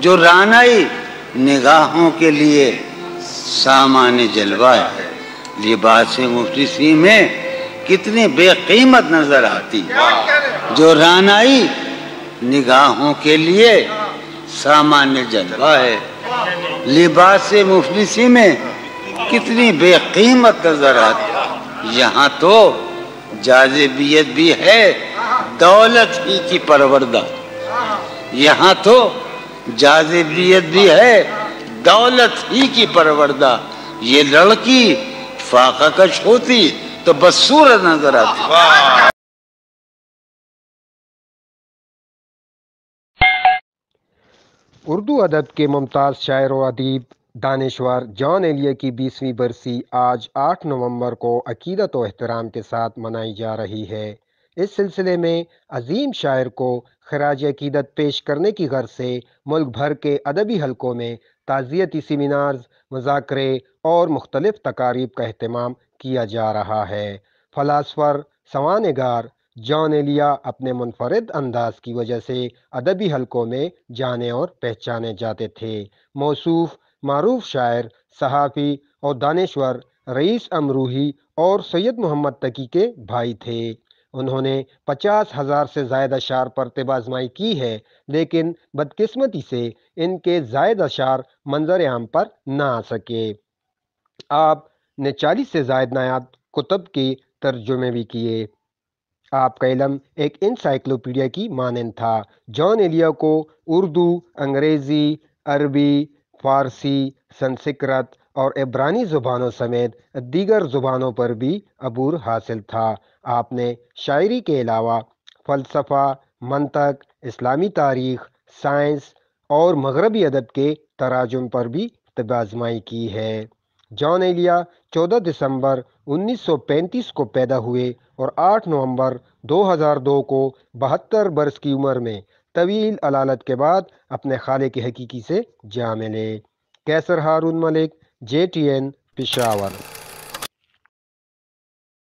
جو رانائی نگاہوں کے لیے سامان جلوہ ہے، لباس مفلسی میں کتنی بے قیمت نظر آتی ہے۔ جو رانائی نگاہوں کے لیے سامان جلوہ ہے، لباس مفلسی میں کتنی بے قیمت نظر آتی ہے۔ یہاں تو جاذبیت بھی ہے دولت ہی کی پروردہ، یہاں تو جاذبیت بھی ہے دولت ہی کی پروردہ۔ یہ لڑکی فاقہ کش ہوتی تو بدصورت نظر آتی۔ اردو ادب کے ممتاز شاعر و ادیب دانشور جان ایلیا کی 20ویں برسی آج 8 نومبر کو عقیدت و احترام کے ساتھ منائی جا رہی ہے۔ اس سلسلے میں عظیم شاعر کو خراج عقیدت پیش کرنے کی غرض سے ملک بھر کے ادبی حلقوں میں تعزیتی سیمینارز، مذاکرے اور مختلف تقاریب کا اہتمام کیا جا رہا ہے۔ فلاسفر، سوانح جان ایلیا اپنے منفرد انداز کی وجہ سے ادبی حلقوں میں جانے اور پہچانے جاتے تھے۔ موصوف معروف شاعر، صحافی اور دانشور رئیس امروہی اور سید محمد تقی کے بھائی تھے۔ انہوں نے 50,000 سے زائد اشعار پر طب آزمائی کی ہے، لیکن بدقسمتی سے ان کے زائد اشعار منظر عام پر نہ آ سکے۔ آپ نے 40 سے زائد نایاب کتب کے ترجمے بھی کیے۔ آپ کا علم ایک انسائکلوپیڈیا کی مانند تھا۔ جان ایلیا کو اردو، انگریزی، عربی، فارسی، سنسکرت اور عبرانی زبانوں سمیت دیگر زبانوں پر بھی عبور حاصل تھا۔ آپ نے شاعری کے علاوہ فلسفہ، منطق، اسلامی تاریخ، سائنس اور مغربی ادب کے تراجم پر بھی طب آزمائی کی ہے۔ جان ایلیا 14 دسمبر 1935 کو پیدا ہوئے اور 8 نومبر 2002 کو 72 برس کی عمر میں طویل علالت کے بعد اپنے خالق حقیقی سے جا ملے۔ کیسر ہارون ملک، JTN، پشاور۔